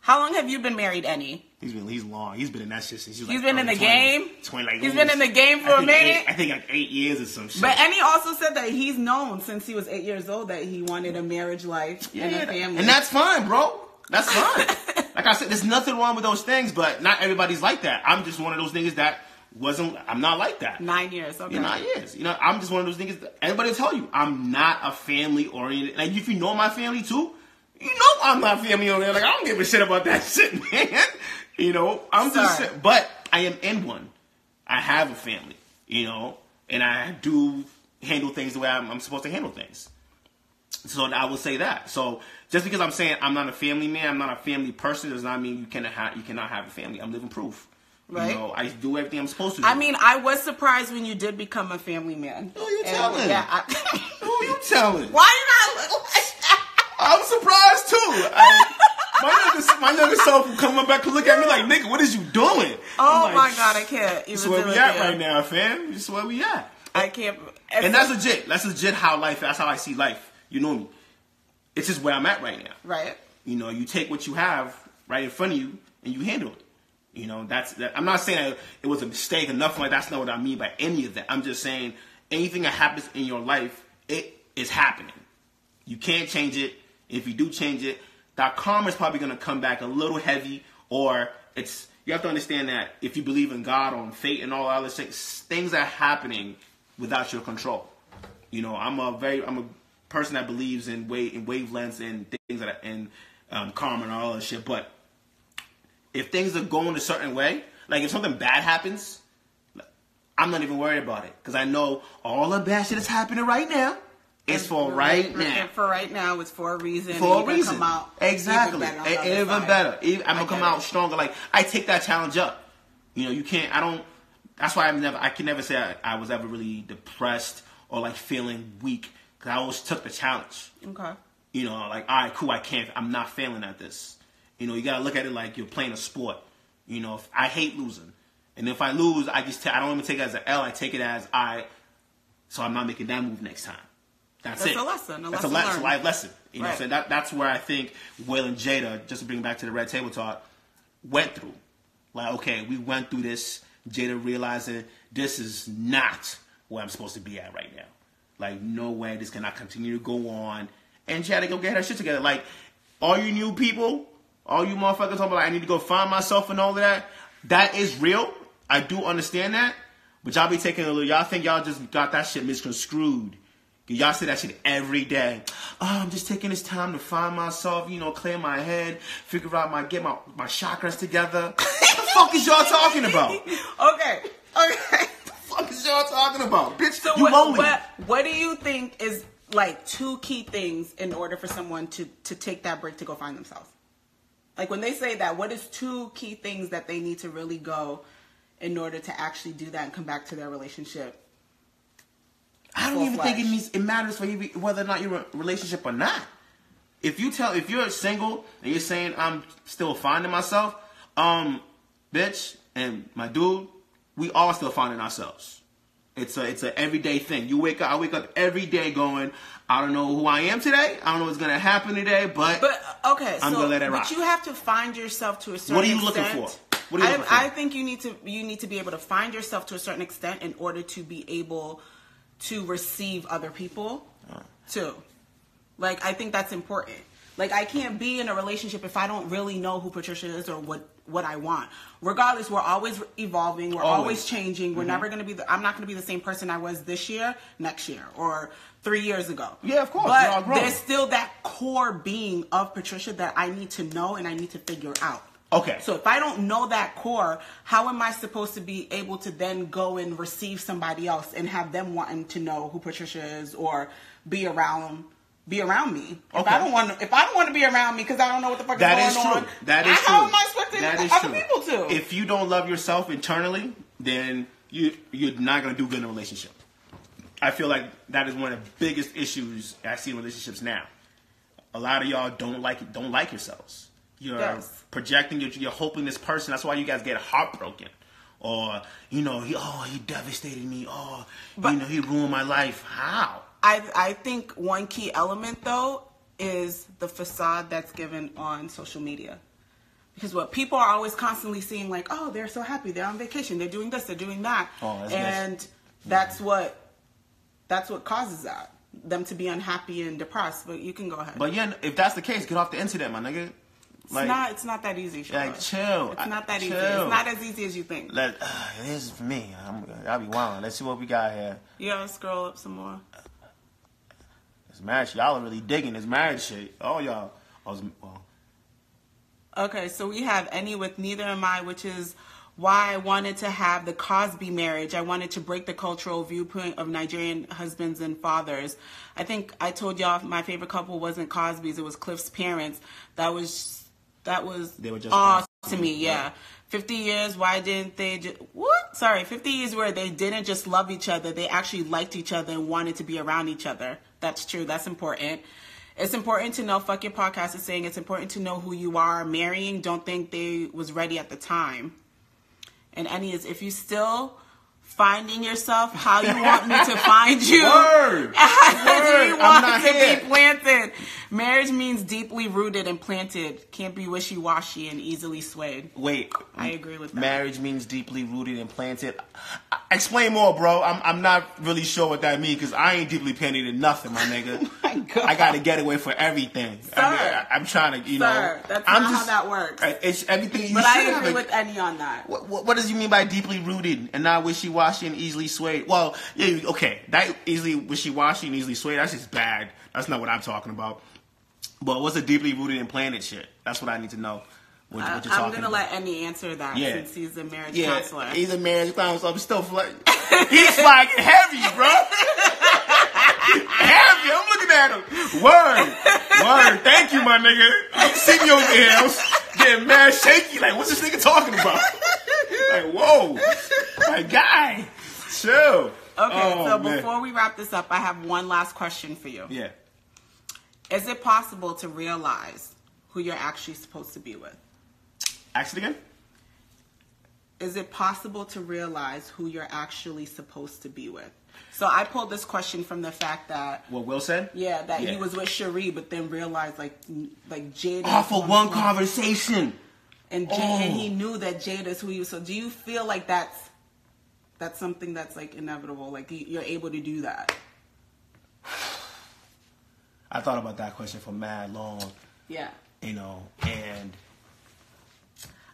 How long have you been married, Any? He's long. He's been in that shit since he's been in the game. He's been in the game for a minute. I think like 8 years or some shit. But Any also said that he's known since he was 8 years old that he wanted a marriage life and a family. And that's fine, bro. That's fine. Like I said, there's nothing wrong with those things, but not everybody's like that. I'm just one of those niggas that I'm not like that. 9 years, okay. Yeah, 9 years. You know, I'm just one of those niggas that everybody will tell you, I'm not a family oriented. Like, if you know my family too, you know I'm not family oriented. Like, I don't give a shit about that shit, man. You know, but I am in one. I have a family, you know, and I do handle things the way I'm supposed to handle things. So I will say that. So just because I'm saying I'm not a family man, I'm not a family person, does not mean you cannot have a family. I'm living proof. Right. You know, I do everything I'm supposed to do. I mean, I was surprised when you did become a family man. Who you telling? Yeah, who you telling? Why you not look like that? I'm surprised too. My younger self will come back and look at me like, nigga, what is you doing? Oh like, my God, I can't. This is where we at right now, fam. This is where we at. I can't. And that's legit. That's legit how life. That's how I see life. You know me. It's just where I'm at right now. Right. You know, you take what you have right in front of you and you handle it. You know, I'm not saying it was a mistake or nothing like that. That's not what I mean by any of that. I'm just saying anything that happens in your life, it is happening. You can't change it. If you do change it, that karma is probably going to come back a little heavy, or you have to understand that if you believe in God or in fate and all other things are happening without your control. You know, I'm a person that believes in wavelengths and things that and karma and all that shit. But if things are going a certain way, like if something bad happens, I'm not even worried about it because I know all the bad shit is happening right now. It's for right now. And for right now, it's for a reason. For a reason. Come out exactly. Even better. I'm gonna come out it. stronger. Like I take that challenge up. You know, you can't. I don't. That's why I can never say I was ever really depressed or like feeling weak because I always took the challenge. Okay. You know, like all right, cool. I'm not failing at this. You know, you gotta look at it like you're playing a sport. You know, I hate losing, and if I lose, I don't even take it as an L. I take it as so I'm not making that move next time. That's it. A lesson. That's a life lesson. You know, right. So that's where I think Will and Jada, just to bring back to the Red Table Talk, went through. Like, okay, we went through this. Jada realizing this is not where I'm supposed to be at right now. Like, no way, this cannot continue to go on. And she had to go get her shit together. Like, all you new people, all you motherfuckers talking about, like, I need to go find myself and all of that. That is real. I do understand that. But y'all be taking a little, y'all think y'all just got that shit misconstrued. Y'all say that shit every day. Oh, I'm just taking this time to find myself, you know, clear my head, figure out get my chakras together. What the fuck is y'all talking about? Okay. What the fuck is y'all talking about? Bitch, so you lonely. What do you think is like 2 key things in order for someone to take that break to go find themselves? Like when they say that, what is 2 key things that they need to really go in order to actually do that and come back to their relationship? I don't even think it matters for you whether or not you're in a relationship or not. If you're single and you're saying I'm still finding myself, bitch and my dude, we all still finding ourselves. It's a everyday thing. I wake up every day going, I don't know who I am today. I don't know what's gonna happen today, but okay, I'm gonna let it rock. But you have to find yourself to a certain extent. What are you looking for? What are you looking for? I think you need to be able to find yourself to a certain extent in order to be able to receive other people too. Like, I think that's important. Like, I can't be in a relationship if I don't really know who Patricia is or what I want. Regardless, we're always evolving. We're always changing. We're never going to be I'm not going to be the same person I was this year, next year, or 3 years ago. Yeah, of course. But there's still that core being of Patricia that I need to know and I need to figure out. Okay. So if I don't know that core, how am I supposed to be able to then go and receive somebody else and have them wanting to know who Patricia is or be around me? Okay. If I don't want to be around me because I don't know what the fuck is going on. That is true. How am I expecting other people to? If you don't love yourself internally, then you're not gonna do good in a relationship. I feel like that is one of the biggest issues I see in relationships now. A lot of y'all don't like yourselves. You're projecting, you're hoping this person. That's why you guys get heartbroken. Or, you know, he devastated me. He ruined my life. How? I think one key element, though, is the facade that's given on social media. Because what people are always constantly seeing, like, oh, they're so happy. They're on vacation. They're doing this. They're doing that. That's what causes that. Them to be unhappy and depressed. But you can go ahead. But yeah, if that's the case, get off the internet, my nigga. It's not that easy, Shola. Like, chill. It's not that easy. It's not as easy as you think. It is for me. I'll be wilding. Let's see what we got here. You gotta scroll up some more. This marriage, y'all are really digging this marriage shit. Oh, y'all. Okay, so we have Any with Neither Am I, which is why I wanted to have the Cosby marriage. I wanted to break the cultural viewpoint of Nigerian husbands and fathers. I think I told y'all my favorite couple wasn't Cosby's. It was Cliff's parents. That was they were just to me, yeah. 50 years, why didn't they just... What? Sorry, 50 years where they didn't just love each other. They actually liked each other and wanted to be around each other. That's true. That's important. It's important to know, fuck your podcast is saying, it's important to know who you are marrying. Don't think they was ready at the time. And Any is, if you still finding yourself how you want me to find you. Word. As we want to be planted. Marriage means deeply rooted and planted. Can't be wishy-washy and easily swayed. Wait. I agree with that. Marriage means deeply rooted and planted. Explain more, bro. I'm not really sure what that means because I ain't deeply planted in nothing, my nigga. Oh my God. I got to get away for everything. Sir. I'm trying to, Sir, that's not how that works. It's everything you But said. I agree with Eddie on that. What does you mean by deeply rooted and not wishy-washy and easily swayed? Well, yeah, okay. That easily wishy-washy and easily swayed, that's just bad. That's not what I'm talking about. But what's a deeply rooted and planted shit? That's what I need to know. What you're talking I'm going to let Eddie answer that since he's a marriage counselor. He's a marriage counselor. I'm still he's flagging heavy, bro. Heavy. I'm looking at him. Word. Thank you, my nigga. I'm seeing you over here. I was getting mad shaky. Like, what's this nigga talking about? Like, whoa. My guy. Chill. Okay, before we wrap this up, I have one last question for you. Yeah. Is it possible to realize who you're actually supposed to be with? Ask it again? Is it possible to realize who you're actually supposed to be with? So I pulled this question from the fact that... What Will said? Yeah, that he was with Cherie, but then realized like Jada... Off of one conversation. And he knew that Jada's who he was. So do you feel like that's something that's like inevitable? Like you're able to do that? I thought about that question for mad long. Yeah. You know, and...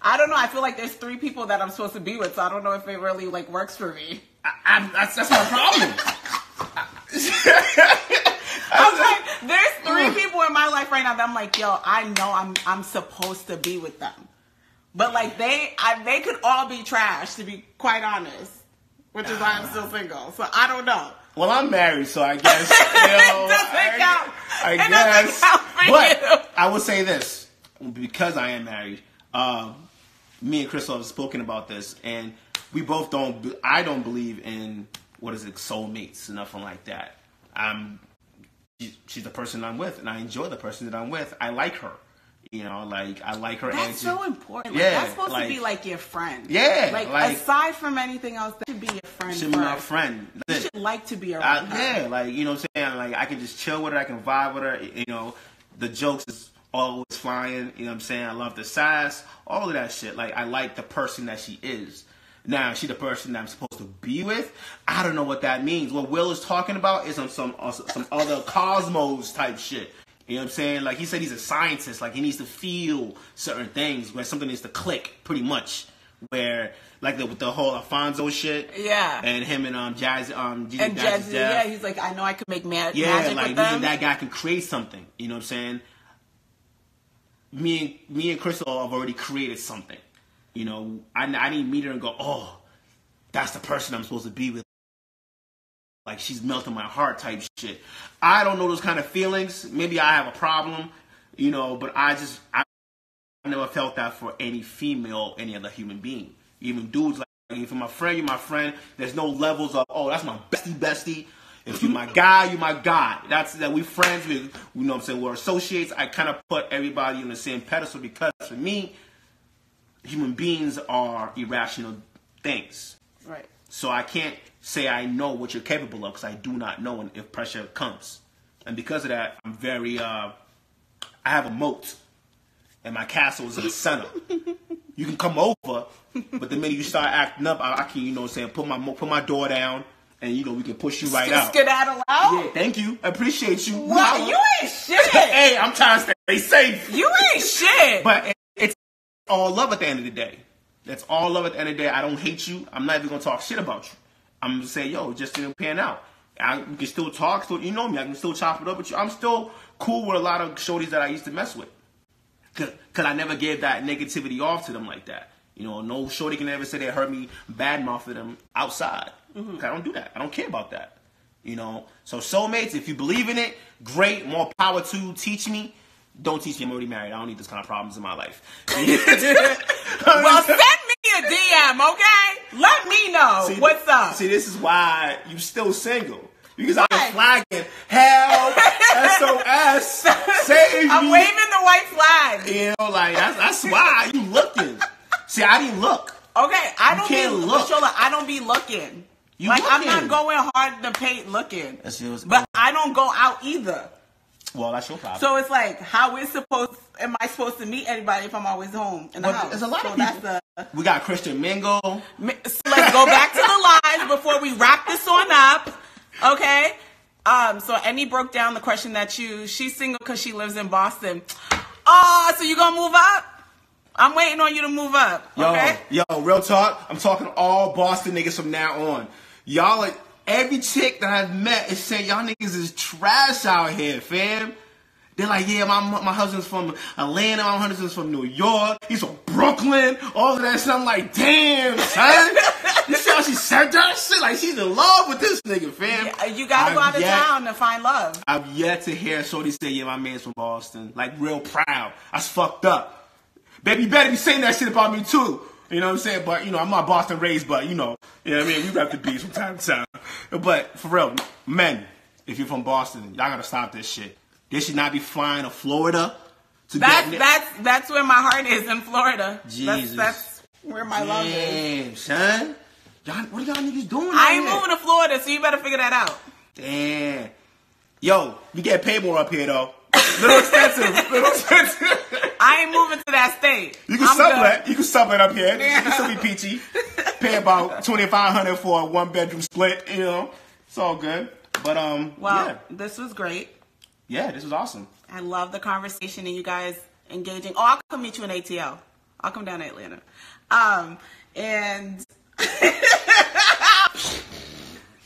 I don't know. I feel like there's 3 people that I'm supposed to be with, so I don't know if it really like works for me. That's my problem. I'm like, there's 3 people in my life right now that I'm like, yo, I know I'm supposed to be with them, but like they could all be trash, to be quite honest, which is why I'm still single. So I don't know. Well, I'm married, so I guess I guess. But I will say this, because I am married. Me and Crystal have spoken about this, and we both don't. I don't believe in soulmates, nothing like that. She's the person I'm with, and I enjoy the person that I'm with. I like her, like I like her. That's so important. Like, that's supposed to be like your friend. Yeah, like aside from anything else, that should be your friend. Should be my friend. You should like to be around her. Yeah, like you know what I'm saying. Like I can just chill with her. I can vibe with her. The jokes is always flying, you know what I'm saying? I love the sass, all of that shit. Like, I like the person that she is. Now, is she the person that I'm supposed to be with? I don't know what that means. What Will is talking about is on some other cosmos type shit. You know what I'm saying? Like, he said he's a scientist. Like, he needs to feel certain things where something needs to click, pretty much. Where, like, with the whole Alfonso shit. Yeah. And him and Jazz, Jazz, yeah, he's like, I know I could make magic with them. Yeah, like, me and that guy can create something. You know what I'm saying? Me and Crystal have already created something. I didn't meet her and go, oh, that's the person I'm supposed to be with. Like, she's melting my heart type shit. I don't know those kind of feelings. Maybe I have a problem, but I never felt that for any female, any other human being. Even dudes, like, if you're my friend, you're my friend. There's no levels of, oh, that's my bestie. If you're my guy, you're my guy. That's that we friends with, you know what I'm saying, we're associates. I kind of put everybody on the same pedestal because for me, human beings are irrational things. Right. So I can't say I know what you're capable of because I do not know if pressure comes. And because of that, I'm very, I have a moat and my castle is in the center. You can come over, but the minute you start acting up, I can, you know what I'm saying, put my door down. And, we can push you right out. Skedaddle out? Yeah, thank you. I appreciate you. Wow, you ain't shit. Hey, I'm trying to stay safe. You ain't shit. But it's all love at the end of the day. That's all love at the end of the day. I don't hate you. I'm not even going to talk shit about you. I'm going to say, yo, just didn't pan out. We can still talk. You know me. I can still chop it up with you. I'm still cool with a lot of shorties that I used to mess with. Because I never gave that negativity off to them like that. No shorty can ever say they heard me badmouth them outside. Mm-hmm. I don't do that. I don't care about that. So soulmates, if you believe in it, great. More power to teach me. Don't teach me. I'm already married. I don't need this kind of problems in my life. Well, send me a DM, okay? Let me know what's up. See, this is why you still single. Because I'm flagging, help, SOS, save me. I'm waving the white flag. Like, that's why you looking. See, I didn't look. Okay, I don't can't be look. Shola, I don't be looking. You like looking. I'm not going hard to paint looking. But but I don't go out either. Well, that's your problem. So it's like, how am I supposed to meet anybody if I'm always home in the house? There's a lot of people. We got Christian Mingle. So let's go back to the lies before we wrap this on up. Okay? So Annie broke down the question that she's single because she lives in Boston. Oh, so you gonna move up? I'm waiting on you to move up. Okay? Yo, real talk. I'm talking all Boston niggas from now on. Y'all are... Every chick that I've met is saying y'all niggas is trash out here, fam. They're like, yeah, my husband's from Atlanta, my husband's from New York, he's from Brooklyn, all of that shit. I'm like, damn, son. You see how she said that shit? Like, she's in love with this nigga, fam. Yeah, you gotta go out of town to find love. I've yet to hear shorty say, yeah, my man's from Boston. Like, real proud. That's fucked up. Baby, you better be saying that shit about me, too. You know what I'm saying? But, I'm not Boston raised, but, you know what I mean? We rap the beats from time to time. But, for real, men, if you're from Boston, y'all gotta stop this shit. They should not be flying to Florida to that's where my heart is, in Florida. Jesus. That's where my love is. Damn, son. What are y'all niggas doing I ain't moving to Florida, so you better figure that out. Damn. Yo, we get paid more up here, though. Little expensive. I ain't moving to that state. You can sublet. You can sublet up here. Yeah. You can still be peachy. Pay about $2,500 for a 1-bedroom split. It's all good. But well, this was great. Yeah, this was awesome. I love the conversation and you guys engaging. Oh, I'll come meet you in ATL. I'll come down to Atlanta. And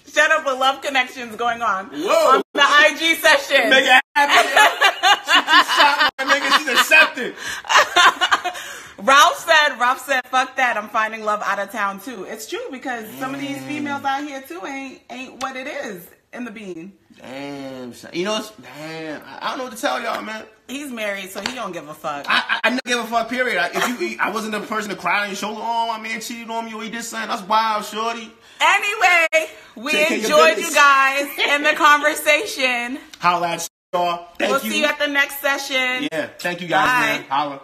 shut up with love connections going on. Whoa. On the IG session. Make it happy. She shot my nigga. She's accepted. Ralph said, fuck that. I'm finding love out of town too. It's true because some of these females out here too ain't what it is in the bean. Damn, damn. I don't know what to tell y'all, man. He's married, so he don't give a fuck. I never give a fuck, period. I wasn't the person to cry on your shoulder. Oh, my man cheated on me or he did something. That's wild, shorty. Anyway, we enjoyed you guys in the conversation. Holla at y'all. Thank you. We'll see you at the next session. Yeah, thank you guys, man. Holla.